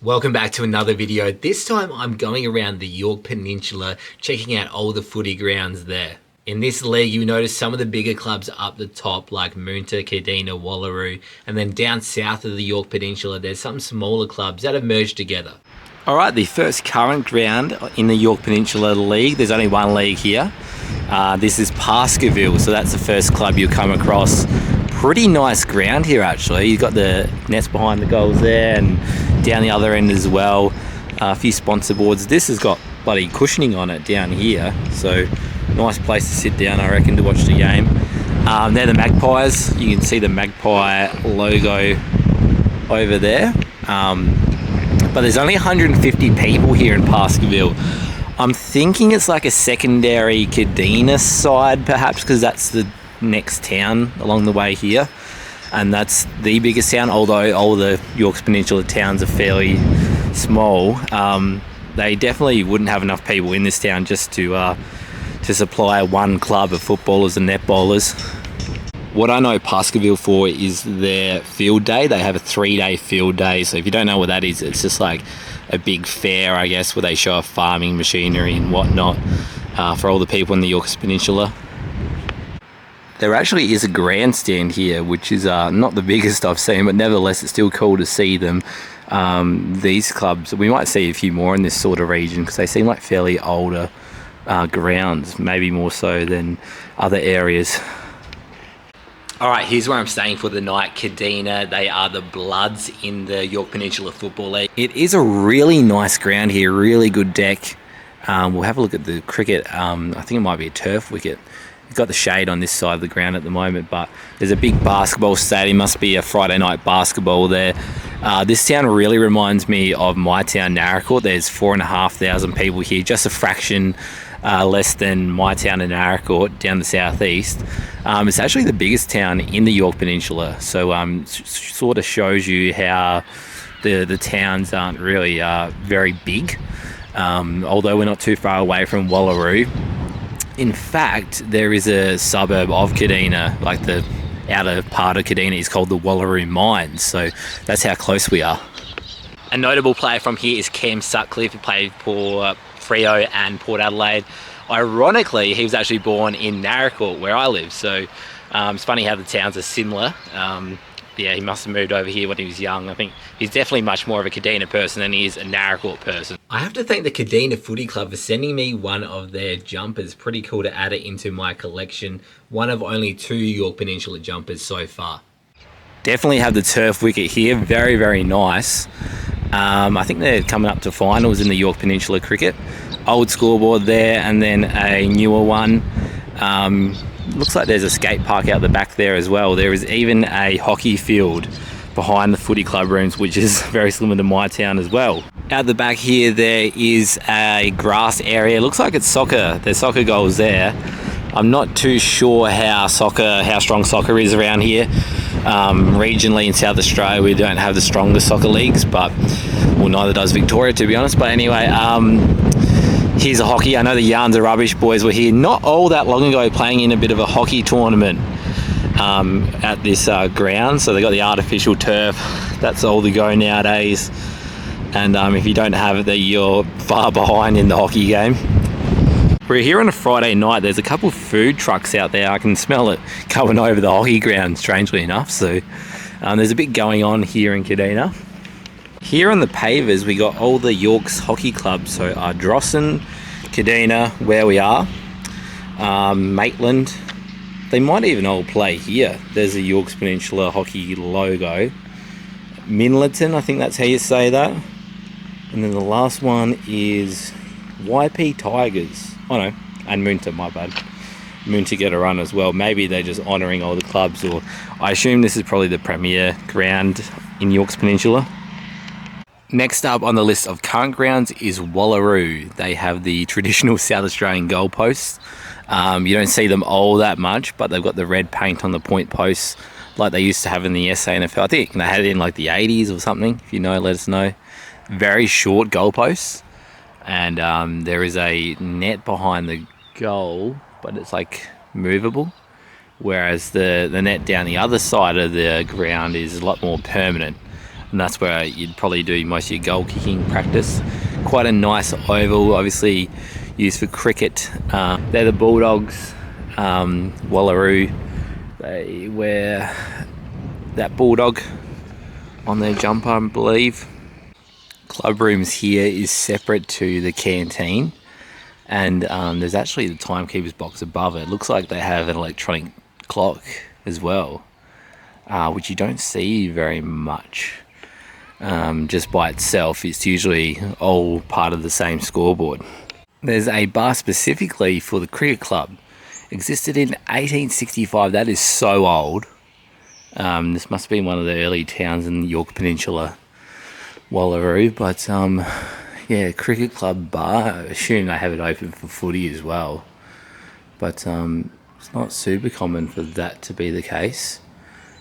Welcome back to another video. This time I'm going around the Yorkes Peninsula, checking out all the footy grounds there. In this league, you notice some of the bigger clubs up the top like Moonta, Kadina, Wallaroo, and then down south of the Yorkes Peninsula there's some smaller clubs that have merged together. Alright, the first current ground in the Yorkes Peninsula League, there's only one league here. This is Paskeville, so that's the first club you'll come across. Pretty nice ground here actually. You've got the nets behind the goals there and down the other end as well. A few sponsor boards. This has got bloody cushioning on it down here, so nice place to sit down I reckon to watch the game. They're the Magpies. You can see the Magpie logo over there. But there's only 150 people here in Paskeville. I'm thinking it's like a secondary Kadina side perhaps, because that's the next town along the way here, and that's the biggest town, although all the Yorkes Peninsula towns are fairly small. They definitely wouldn't have enough people in this town just to supply one club of footballers and netballers. What I know Paskeville for is their field day. They have a 3-day field day, so if you don't know what that is, it's just like a big fair I guess where they show off farming machinery and whatnot for all the people in the Yorkes Peninsula. There actually is a grandstand here, which is not the biggest I've seen, but nevertheless it's still cool to see them. These clubs, we might see a few more in this sort of region because they seem like fairly older grounds, maybe more so than other areas. Alright, here's where I'm staying for the night, Kadina. They are the Bloods in the Yorkes Peninsula Football League. It is a really nice ground here, really good deck. We'll have a look at the cricket. I think it might be a turf wicket. You've got the shade on this side of the ground at the moment, but there's a big basketball stadium. Must be a Friday night basketball there. This town really reminds me of my town, Narracourt. There's 4,500 people here, just a fraction less than my town in Narracourt down the southeast. It's actually the biggest town in the Yorkes Peninsula, so sort of shows you how the towns aren't really very big, although we're not too far away from Wallaroo. In fact, there is a suburb of Kadina, like the outer part of Kadina is called the Wallaroo Mines, so that's how close we are. A notable player from here is Cam Sutcliffe, who played for Freo and Port Adelaide. Ironically, he was actually born in Narracourt, where I live, so it's funny how the towns are similar. Yeah, he must have moved over here when he was young. I think he's definitely much more of a Kadina person than he is a Narracourt person. I have to thank the Kadina Footy Club for sending me one of their jumpers. Pretty cool to add it into my collection. One of only 2 Yorkes Peninsula jumpers so far. Definitely have the turf wicket here. Very, very nice. I think they're coming up to finals in the Yorkes Peninsula cricket. Old scoreboard there and then a newer one. Looks like there's a skate park out the back there as well. There is even a hockey field behind the footy club rooms, which is very similar to my town as well. Out the back here there is a grass area. Looks like it's soccer. There's soccer goals there. I'm not too sure how strong soccer is around here. Regionally in South Australia we don't have the strongest soccer leagues, but well, neither does Victoria to be honest. But anyway, here's a hockey. I know the Yarns Are Rubbish boys were here not all that long ago playing in a bit of a hockey tournament at this ground. So they got the artificial turf. That's all the go nowadays. And if you don't have it, you're far behind in the hockey game. We're here on a Friday night. There's a couple of food trucks out there. I can smell it coming over the hockey ground, strangely enough. So there's a bit going on here in Kadina. Here on the pavers, we got all the Yorkes hockey clubs. So Ardrossan, Kadina, where we are, Maitland. They might even all play here. There's a Yorkes Peninsula hockey logo. Minleton, I think that's how you say that. And then the last one is YP Tigers. Oh no, and Moonta, my bad. Moonta get a run as well. Maybe they're just honouring all the clubs, or I assume this is probably the premier ground in Yorkes Peninsula. Next up on the list of current grounds is Wallaroo. They have the traditional South Australian goalposts. You don't see them all that much, but they've got the red paint on the point posts like they used to have in the SANFL. I think they had it in like the 80s or something. If you know, let us know. Very short goalposts. And there is a net behind the goal, but it's like movable. Whereas the net down the other side of the ground is a lot more permanent. and that's where you'd probably do most of your goal kicking practice. Quite a nice oval, obviously used for cricket. They're the Bulldogs, Wallaroo. They wear that bulldog on their jumper, I believe. Club rooms here is separate to the canteen, and there's actually the timekeeper's box above it. Looks like they have an electronic clock as well, which you don't see very much. Just by itself, it's usually all part of the same scoreboard. There's a bar specifically for the cricket club. Existed in 1865. That is so old. This must have been one of the early towns in the Yorkes Peninsula, Wallaroo. But yeah, cricket club bar. I assume they have it open for footy as well. But it's not super common for that to be the case.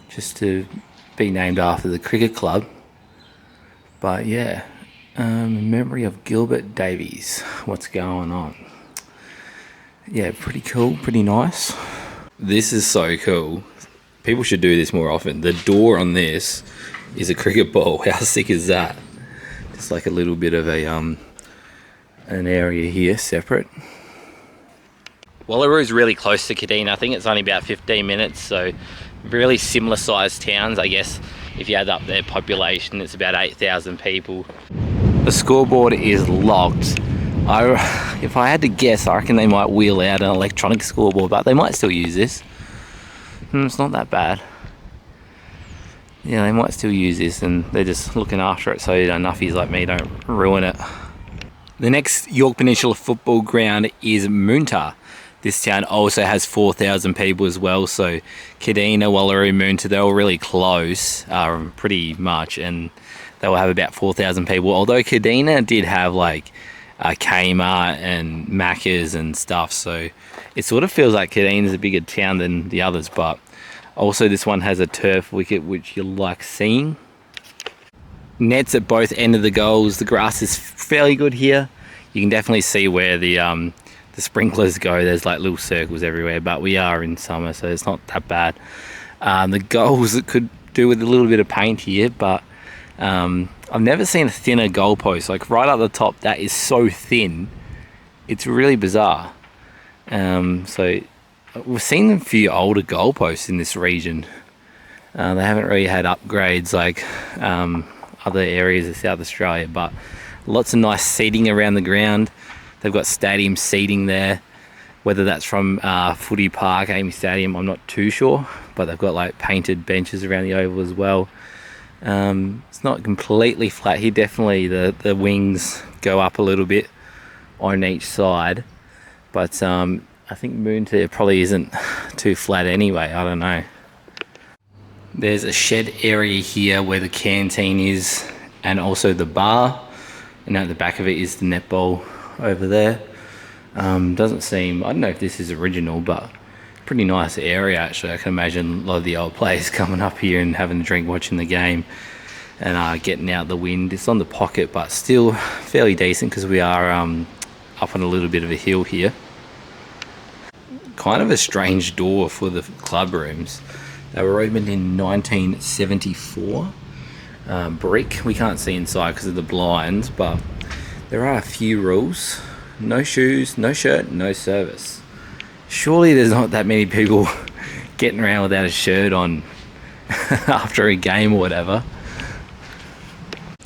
Just to be named after the cricket club. But yeah, in memory of Gilbert Davies. What's going on? Yeah, pretty cool, pretty nice. This is so cool. People should do this more often. The door on this is a cricket ball. How sick is that? Just like a little bit of a an area here separate. Wallaroo is really close to Kadina. I think it's only about 15 minutes, so really similar sized towns. I guess if you add up their population, it's about 8,000 people. The scoreboard is locked. If I had to guess, I reckon they might wheel out an electronic scoreboard, but they might still use this. It's not that bad. Yeah, they might still use this, and they're just looking after it so nuffies like me don't ruin it. The next Yorkes Peninsula football ground is Moonta. This town also has 4,000 people as well, so Kadina, Wallaroo, Moonta, they're all really close, pretty much, and they will have about 4,000 people. Although Kadina did have like Kmart and Macca's and stuff, so it sort of feels like Kadina's a bigger town than the others. But also this one has a turf wicket, which you like seeing. Nets at both ends of the goals. The grass is fairly good here. You can definitely see where the sprinklers go. There's like little circles everywhere, but we are in summer, so it's not that bad. The goals could do with a little bit of paint here, but I've never seen a thinner goalpost. Like right up the top, that is so thin. It's really bizarre. So we've seen a few older goalposts in this region. They haven't really had upgrades like other areas of South Australia, but lots of nice seating around the ground. They've got stadium seating there. Whether that's from Footy Park, Amy Stadium, I'm not too sure, but they've got like painted benches around the oval as well. It's not completely flat here. Definitely the wings go up a little bit on each side, but I think Moonta probably isn't too flat anyway. I don't know. There's a shed area here where the canteen is, and also the bar, and at the back of it is the netball over there. Doesn't seem, I don't know if this is original, but pretty nice area actually. I can imagine a lot of the old players coming up here and having a drink watching the game and getting out the wind. It's on the pocket, but still fairly decent because we are up on a little bit of a hill here. Kind of a strange door for the club rooms. They were opened in 1974. Brick. We can't see inside because of the blinds, but there are a few rules. No shoes, no shirt, no service. Surely there's not that many people getting around without a shirt on after a game or whatever.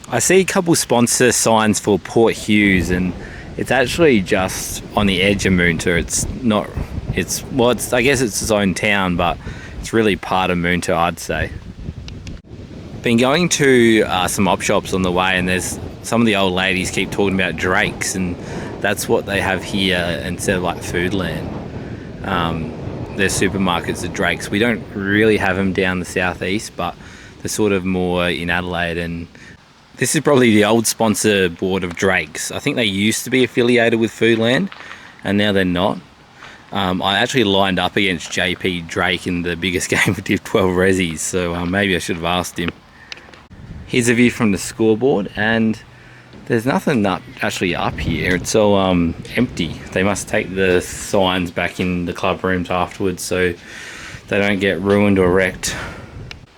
I see a couple sponsor signs for Port Hughes, and it's actually just on the edge of Moonta. It's not, I guess it's its own town, but it's really part of Moonta, I'd say. Been going to some op shops on the way, and there's some of the old ladies keep talking about Drakes, and that's what they have here instead of like Foodland. Their supermarkets are Drakes. We don't really have them down the southeast, but they're sort of more in Adelaide, and this is probably the old sponsor board of Drakes. I think they used to be affiliated with Foodland, and now they're not. I actually lined up against JP Drake in the biggest game of Div 12 Resies, so maybe I should have asked him. Here's a view from the scoreboard, and there's nothing actually up here. It's all empty. They must take the signs back in the club rooms afterwards so they don't get ruined or wrecked.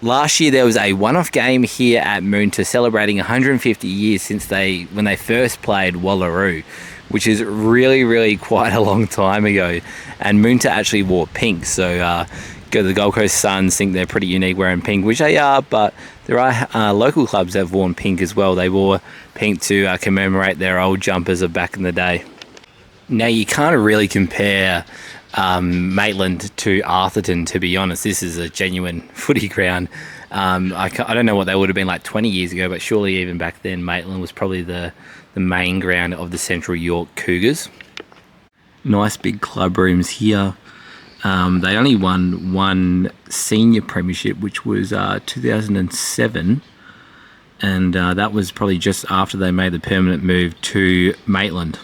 Last year there was a one-off game here at Moonta celebrating 150 years since when they first played Wallaroo, which is really quite a long time ago. And Moonta actually wore pink, so the Gold Coast Suns think they're pretty unique wearing pink, which they are, but there are local clubs that have worn pink as well. They wore pink to commemorate their old jumpers of back in the day. Now, you can't really compare Maitland to Arthurton, to be honest. This is a genuine footy ground. I don't know what they would have been like 20 years ago, but surely even back then Maitland was probably the main ground of the Central Yorke Cougars. Nice big club rooms here. They only won one senior premiership, which was 2007, and that was probably just after they made the permanent move to Maitland.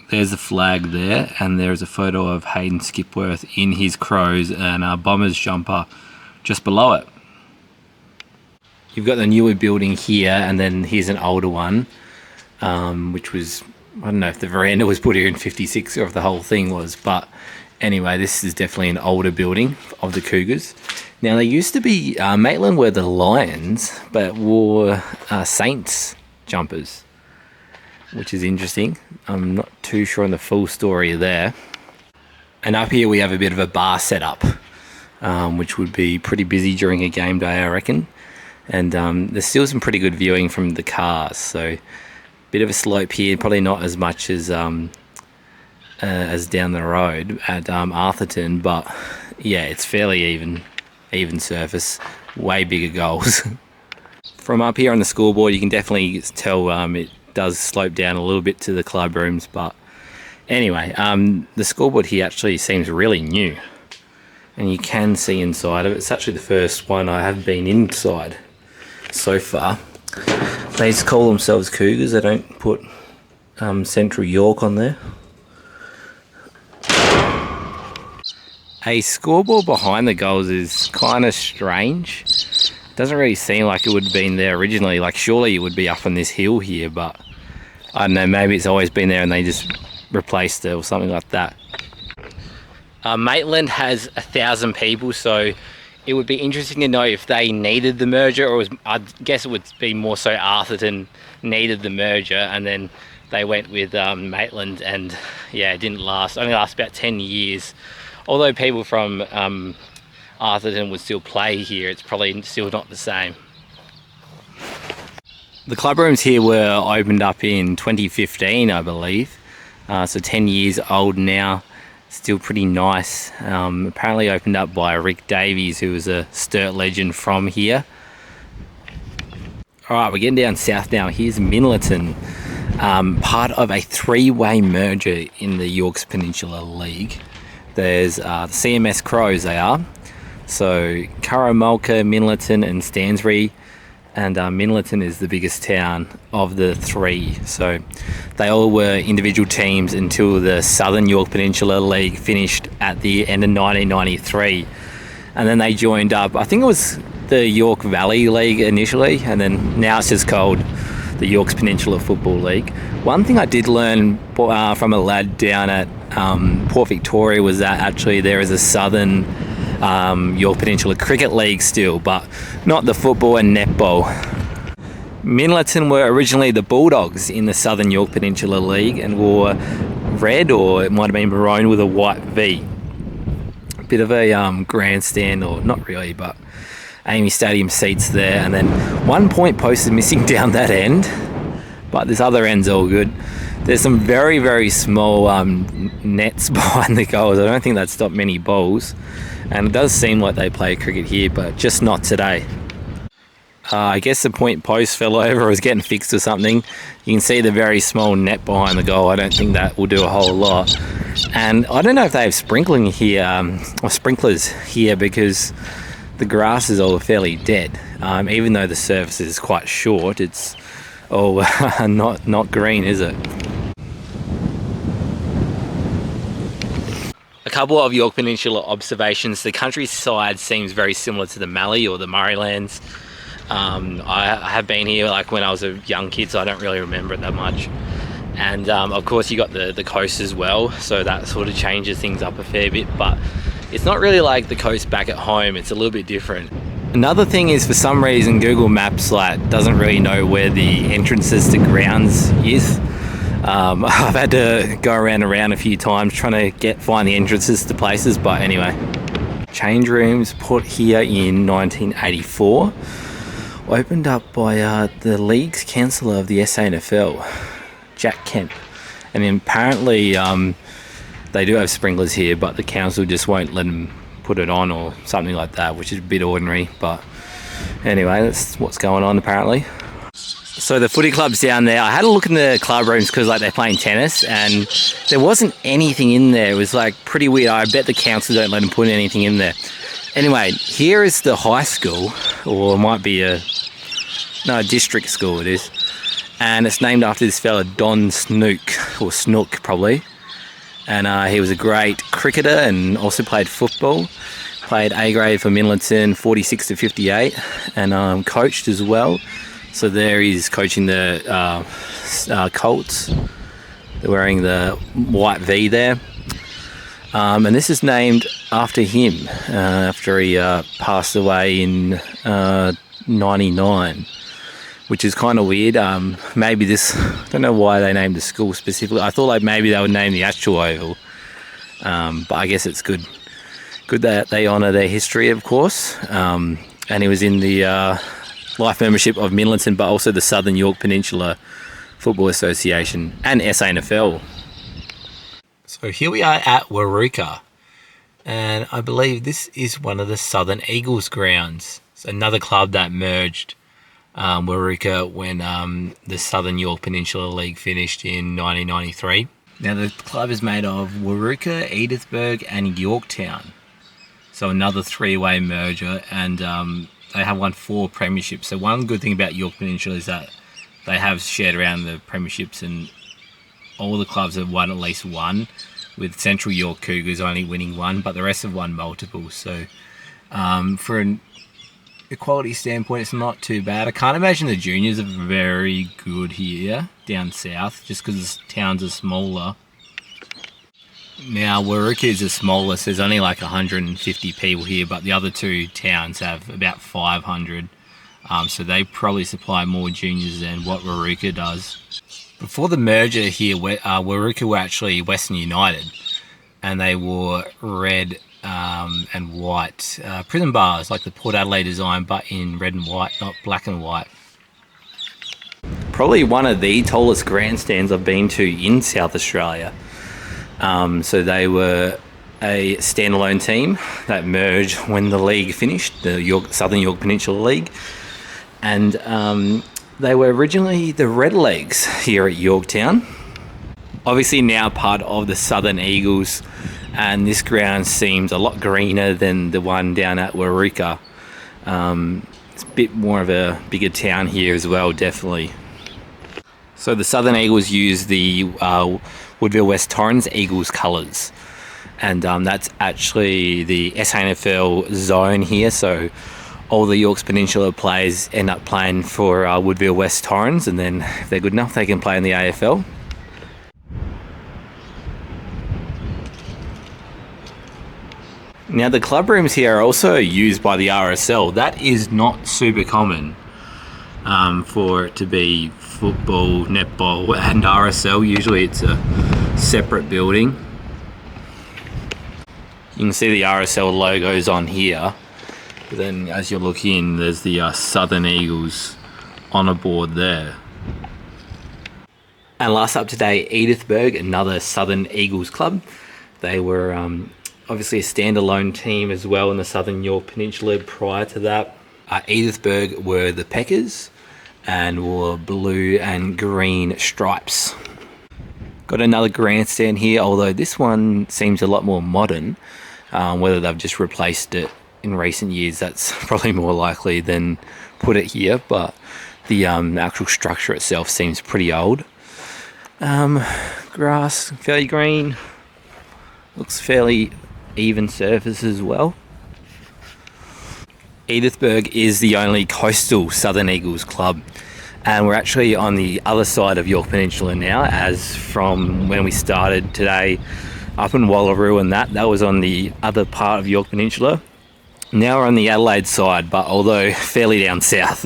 There's the flag there, and there's a photo of Hayden Skipworth in his Crows and a Bombers jumper just below it. You've got the newer building here, and then here's an older one, which was, I don't know if the veranda was put here in 56 or if the whole thing was, but anyway, this is definitely an older building of the Cougars. Now, they used to be, Maitland were the Lions, but wore Saints jumpers, which is interesting. I'm not too sure on the full story there. And up here we have a bit of a bar setup, which would be pretty busy during a game day, I reckon. And there's still some pretty good viewing from the cars, so bit of a slope here, probably not as much as down the road at Arthurton, but yeah, it's fairly even surface, way bigger goals. From up here on the scoreboard, you can definitely tell it does slope down a little bit to the club rooms, but anyway, the scoreboard here actually seems really new, and you can see inside of it. It's actually the first one I have been inside so far. They just call themselves Cougars. They don't put Central Yorke on there. A scoreboard behind the goals is kind of strange. Doesn't really seem like it would have been there originally. Like, surely it would be up on this hill here, but I don't know, maybe it's always been there and they just replaced it or something like that. Maitland has 1,000 people, so it would be interesting to know if they needed the merger, or I guess it would be more so Arthurton needed the merger and then they went with Maitland, and yeah, it didn't last. It only lasted about 10 years. Although people from Arthurton would still play here, it's probably still not the same. The club rooms here were opened up in 2015, I believe. So 10 years old now, still pretty nice. Apparently opened up by Rick Davies, who was a Sturt legend from here. Alright, we're getting down south now. Here's Minlaton, part of a three-way merger in the Yorkes Peninsula League. There's the CMS Crows, they are. So Curramulka, Minlaton and Stansbury, and Minlaton is the biggest town of the three. So they all were individual teams until the Southern Yorke Peninsula League finished at the end of 1993. And then they joined up, I think it was the Yorke Valley League initially, and then now it's just called the Yorkes Peninsula Football League. One thing I did learn from a lad down at Port Victoria was that actually there is a Southern Yorke Peninsula Cricket League still, but not the football and netball. Minlaton were originally the Bulldogs in the Southern Yorke Peninsula League and wore red, or it might have been maroon with a white V. A bit of a grandstand, or not really, but Amy Stadium seats there, and then 1 point post is missing down that end, but this other end's all good. There's some very small nets behind the goals. I don't think that stopped many balls, and it does seem like they play cricket here, but just not today. I guess the point post fell over or was getting fixed or something. You can see the very small net behind the goal. I don't think that will do a whole lot. And I don't know if they have sprinkling here, or sprinklers here, because the grass is all fairly dead. Even though the surface is quite short, it's all not green, is it? A couple of Yorke Peninsula observations. The countryside seems very similar to the Mallee or the Murraylands. I have been here like when I was a young kid, so I don't really remember it that much. And of course you got the coast as well, so that sort of changes things up a fair bit, but it's not really like the coast back at home. It's a little bit different. Another thing is, for some reason, Google Maps doesn't really know where the entrances to grounds is. I've had to go around a few times trying to find the entrances to places, but anyway. Change rooms put here in 1984. Opened up by the league's councillor of the SANFL, Jack Kemp. And apparently they do have sprinklers here, but the council just won't let them put it on or something like that, which is a bit ordinary. But anyway, that's what's going on apparently. So the footy club's down there. I had a look in the club rooms because they're playing tennis, and there wasn't anything in there. It was pretty weird. I bet the council don't let them put anything in there. Anyway, here is the high school, or it might be a district school it is. And it's named after this fella, Don Snook, or Snook probably. And he was a great cricketer and also played football. Played A grade for Midleton, 46 to 58, and coached as well. So there he's coaching the Colts. They're wearing the white V there. And this is named after him, after he passed away in 99, which is kind of weird. Maybe I don't know why they named the school specifically. I thought maybe they would name the actual oval. But I guess it's good that they honour their history, of course. And he was in the life membership of Midleton, but also the Southern Yorke Peninsula Football Association and SANFL. So here we are at Warooka, and I believe this is one of the Southern Eagles grounds. It's another club that merged Warooka when the Southern Yorke Peninsula League finished in 1993. Now the club is made of Warooka, Edithburgh and Yorktown. So another three-way merger, and they have won 4 premierships. So one good thing about Yorke Peninsula is that they have shared around the premierships, and all the clubs have won at least one, with Central York Cougars only winning 1, but the rest have won multiple. So for an equality standpoint, it's not too bad. I can't imagine the juniors are very good here down south, just because the towns are smaller. Now, Warooka is the smallest. There's only 150 people here, but the other 2 towns have about 500. So they probably supply more juniors than what Warooka does. Before the merger here, Warooka were actually Western United, and they wore red and white prison bars, like the Port Adelaide design, but in red and white, not black and white. Probably one of the tallest grandstands I've been to in South Australia. So they were a standalone team that merged when the league finished, the Southern Yorke Peninsula League. And they were originally the Redlegs here at Yorktown. Obviously now part of the Southern Eagles, and this ground seems a lot greener than the one down at Warooka. It's a bit more of a bigger town here as well, definitely. So the Southern Eagles use the Woodville West Torrens Eagles colours, and that's actually the SANFL zone here. So all the Yorkes Peninsula players end up playing for Woodville West Torrens, and then if they're good enough they can play in the AFL. Now the club rooms here are also used by the RSL. That is not super common for it to be football, netball and RSL. Usually it's a separate building. You can see the RSL logos on here, but then as you look in, there's the Southern Eagles on a board there. And last up today, Edithburgh, another Southern Eagles club. They were obviously a standalone team as well in the Southern Yorke Peninsula prior to that. Edithburgh were the Peckers and wore blue and green stripes. Got another grandstand here, although this one seems a lot more modern. Whether they've just replaced it in recent years, that's probably more likely than put it here, but the actual structure itself seems pretty old. Grass, fairly green, looks fairly even surface as well. Edithburgh is the only coastal Southern Eagles club, and we're actually on the other side of Yorke Peninsula now, as from when we started today up in Wallaroo, and that was on the other part of Yorke Peninsula. Now we're on the Adelaide side, but although fairly down south.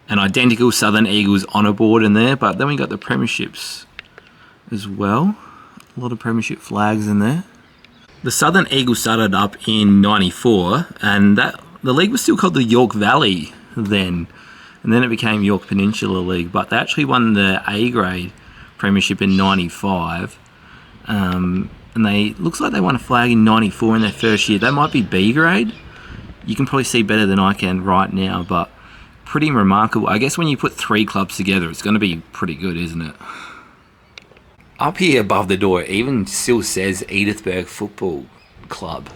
An identical Southern Eagles honour board in there, but then we got the premierships as well. A lot of premiership flags in there. The Southern Eagles started up in '94, and the league was still called the Yorke Valley then, and then it became Yorke Peninsula League. But they actually won the A grade premiership in '95, and looks like they won a flag in '94 in their first year. That might be B grade. You can probably see better than I can right now, but pretty remarkable. I guess when you put 3 clubs together, it's going to be pretty good, isn't it? Up here above the door, it even still says Edithburgh Football Club.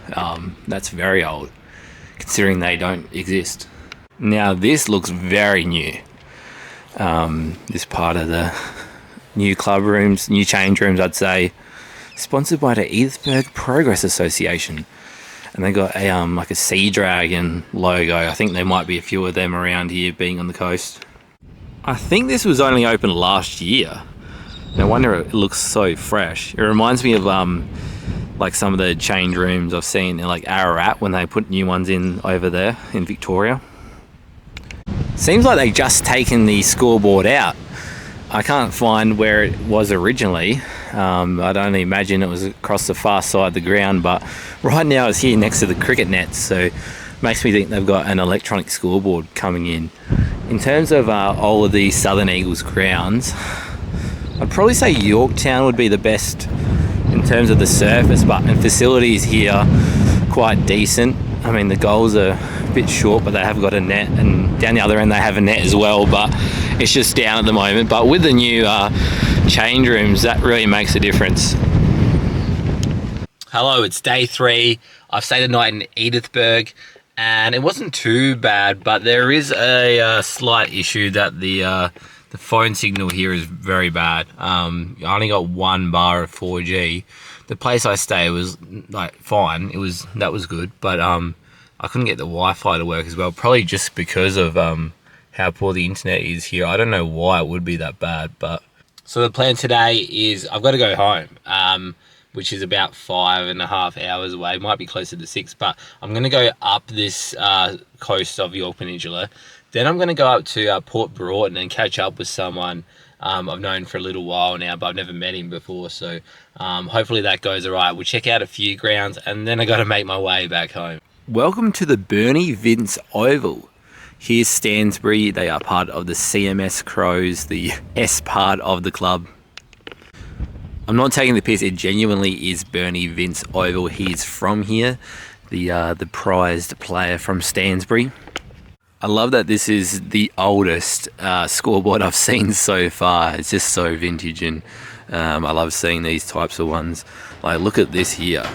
That's very old, considering they don't exist. Now this looks very new. This part of the new club rooms, new change rooms, I'd say, sponsored by the Edithburgh Progress Association. And they got a like a sea dragon logo. I think there might be a few of them around here, being on the coast. I think this was only open last year. No wonder it looks so fresh. It reminds me of like some of the change rooms I've seen in like Ararat when they put new ones in over there in Victoria. Seems like they just taken the scoreboard out. I can't find where it was originally. I'd only imagine it was across the far side of the ground, but right now it's here next to the cricket nets, so makes me think they've got an electronic scoreboard coming in. In terms of all of the Southern Eagles grounds, I'd probably say Yorktown would be the best in terms of the surface, but and facilities here quite decent. I mean, the goals are a bit short, but they have got a net, and down the other end they have a net as well, but it's just down at the moment. But with the new change rooms, that really makes a difference. Hello, it's day 3. I've stayed a night in Edithburgh, and it wasn't too bad, but there is a slight issue that the phone signal here is very bad. I only got 1 bar of 4G. The place I stay was like fine. That was good, but I couldn't get the Wi-Fi to work as well. Probably just because of how poor the internet is here. I don't know why it would be that bad, but so the plan today is I've got to go home, which is about 5.5 hours away. Might be closer to 6, but I'm going to go up this coast of Yorke Peninsula. Then I'm going to go up to Port Broughton and catch up with someone I've known for a little while now, but I've never met him before. So hopefully that goes all right. We'll check out a few grounds, and then I got to make my way back home. Welcome to the Bernie Vince Oval. Here's Stansbury. They are part of the CMS Crows, the S part of the club. I'm not taking the piss. It genuinely is Bernie Vince Oval. He's from here, the prized player from Stansbury. I love that this is the oldest scoreboard I've seen so far. It's just so vintage, and I love seeing these types of ones. Like, look at this here.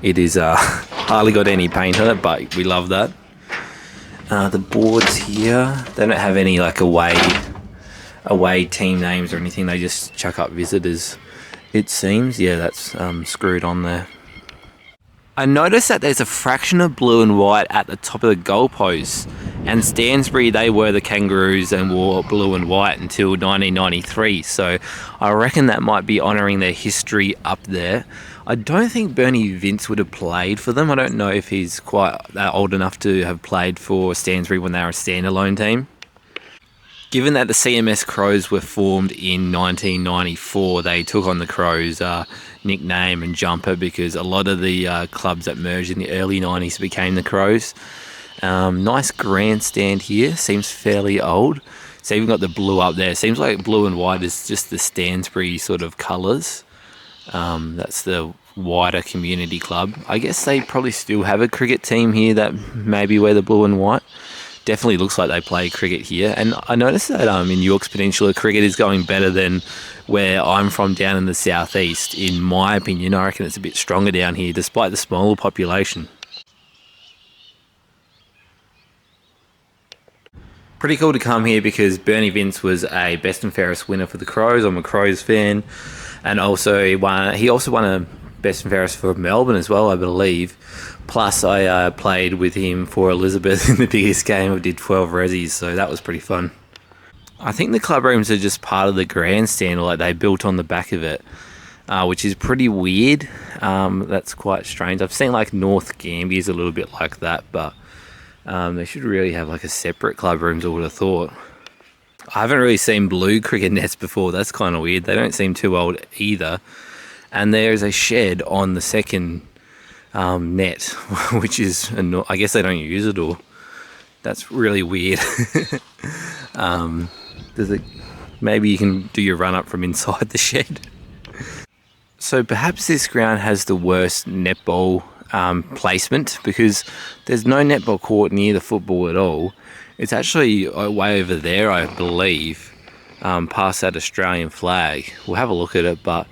It is hardly got any paint on it, but we love that. The boards here, they don't have any like away team names or anything. They just chuck up visitors, it seems. Yeah, that's screwed on there. I noticed that there's a fraction of blue and white at the top of the goalposts, and Stansbury, they were the Kangaroos and wore blue and white until 1993, so I reckon that might be honouring their history up there. I don't think Bernie Vince would have played for them. I don't know if he's quite old enough to have played for Stansbury when they were a standalone team. Given that the CMS Crows were formed in 1994, they took on the Crows nickname and jumper because a lot of the clubs that merged in the early 90s became the Crows. Nice grandstand here, seems fairly old. It's even got the blue up there. Seems like blue and white is just the Stansbury sort of colours. That's the wider community club. I guess they probably still have a cricket team here that maybe wear the blue and white. Definitely looks like they play cricket here, and I noticed that in Yorkes Peninsula, cricket is going better than where I'm from down in the southeast. In my opinion, I reckon it's a bit stronger down here, despite the smaller population. Pretty cool to come here because Bernie Vince was a best and fairest winner for the Crows. I'm a Crows fan, and also he also won a best and fairest for Melbourne as well, I believe. Plus, I played with him for Elizabeth in the biggest game. I did 12 resis, so that was pretty fun. I think the club rooms are just part of the grandstand, or like they built on the back of it, which is pretty weird. That's quite strange. I've seen like North Gambier's a little bit like that, but They should really have like a separate club rooms, I would have thought. I haven't really seen blue cricket nets before. That's kind of weird. They don't seem too old either. And there's a shed on the second net, which is, I guess they don't use it, or that's really weird. Maybe you can do your run up from inside the shed. So perhaps this ground has the worst netball placement, because there's no netball court near the football at all. It's actually way over there, I believe, past that Australian flag. We'll have a look at it, but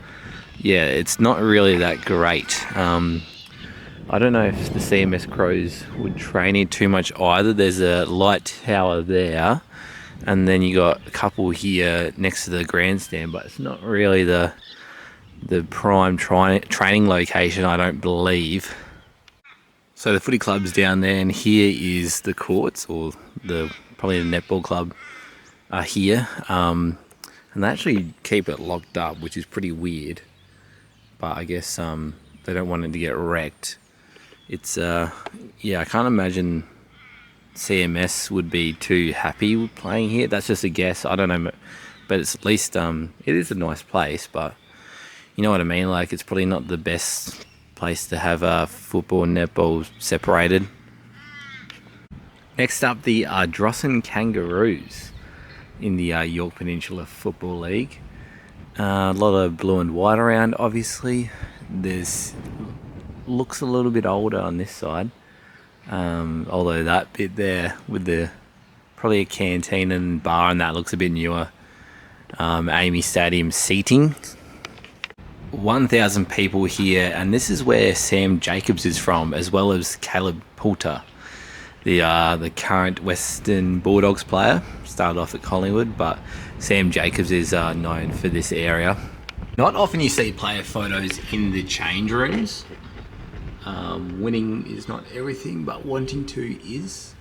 yeah, it's not really that great. I don't know if the CMS Crows would train it too much either. There's a light tower there, and then you got a couple here next to the grandstand, but it's not really the prime training location, I don't believe. So the footy club's down there, and here is the courts, or probably the netball club are here. And they actually keep it locked up, which is pretty weird. But I guess they don't want it to get wrecked. It's yeah, I can't imagine CMS would be too happy with playing here. That's just a guess. I don't know, but it's at least it is a nice place. But you know what I mean. Like, it's probably not the best place to have football and netball separated. Next up, the Ardrossan Kangaroos in the Yorkes Peninsula Football League. A lot of blue and white around, obviously. Looks a little bit older on this side, although that bit there with probably a canteen and bar, and that looks a bit newer. Amy Stadium seating. 1,000 people here, and this is where Sam Jacobs is from, as well as Caleb Poulter, the current Western Bulldogs player. Started off at Collingwood, but Sam Jacobs is known for this area. Not often you see player photos in the change rooms. Winning is not everything, but wanting to is.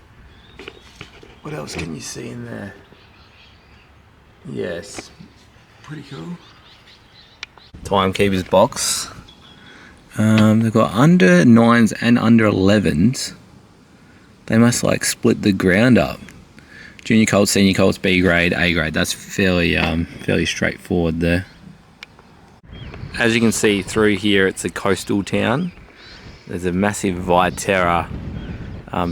What else can you see in there? Yes, pretty cool. Timekeeper's box. They've got under 9s and under 11s. They must like split the ground up. Junior Colts, Senior Colts, B grade, A grade. That's fairly straightforward there. As you can see through here, it's a coastal town. There's a massive Viterra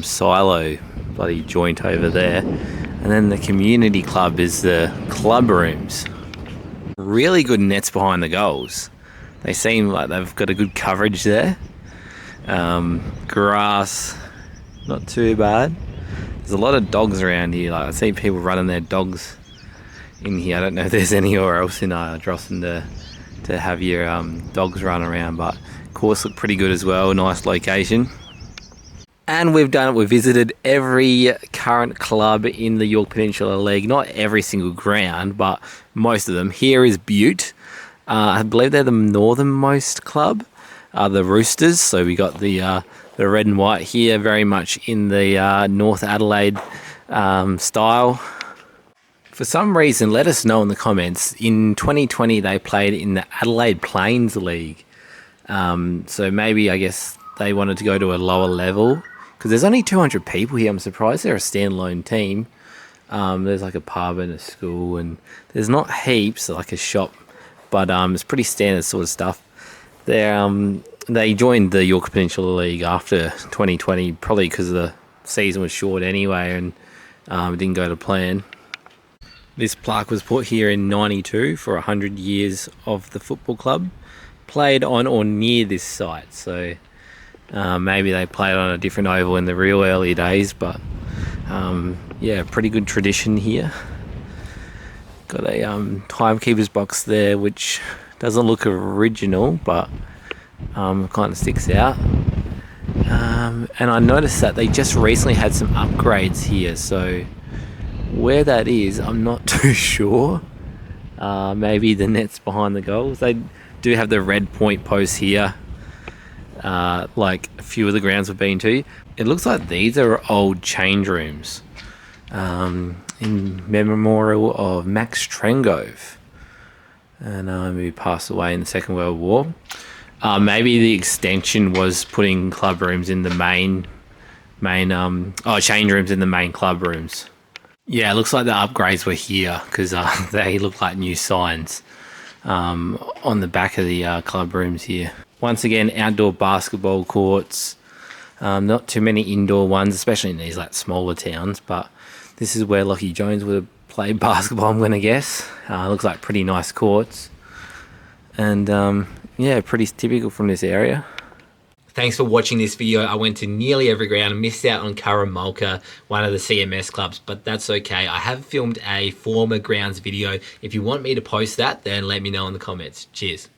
silo bloody joint over there. And then the community club is the club rooms. Really good nets behind the goals. They seem like they've got a good coverage there. Grass, not too bad. There's a lot of dogs around here. Like, I see people running their dogs in here. I don't know if there's anywhere else in Ardrossan to have your dogs run around, but course look pretty good as well. Nice location. And we've done it. We've visited every current club in the Yorkes Peninsula League. Not every single ground, but most of them. Here is Bute. I believe they're the northernmost club. The Roosters. So we got the red and white here, very much in the North Adelaide style. For some reason, let us know in the comments. In 2020, they played in the Adelaide Plains League. So maybe, I guess, they wanted to go to a lower level. Because there's only 200 people here. I'm surprised they're a standalone team. There's like a pub and a school, and there's not heaps, like a shop, but it's pretty standard sort of stuff. They joined the Yorkes Peninsula League after 2020, probably because the season was short anyway, and it didn't go to plan. This plaque was put here in 92 for 100 years of the football club. Played on or near this site, so maybe they played on a different oval in the real early days, but yeah, pretty good tradition here. Got a timekeeper's box there, which doesn't look original, but kind of sticks out. And I noticed that they just recently had some upgrades here, so where that is, I'm not too sure. Maybe the net's behind the goals. They do have the red point posts here, like a few of the grounds we've been to. It looks like these are old change rooms in memorial of Max Trengove, and he passed away in the Second World War. Maybe the extension was putting club rooms in the main main change rooms in the main club rooms. Yeah, it looks like the upgrades were here because they look like new signs on the back of the club rooms here. Once again, outdoor basketball courts. Not too many indoor ones, especially in these like smaller towns, but this is where Lockie Jones would have played basketball, I'm going to guess. Looks like pretty nice courts. And yeah, pretty typical from this area. Thanks for watching this video. I went to nearly every ground, missed out on Karamulka, one of the CMS clubs, but that's okay. I have filmed a former grounds video. If you want me to post that, then let me know in the comments. Cheers.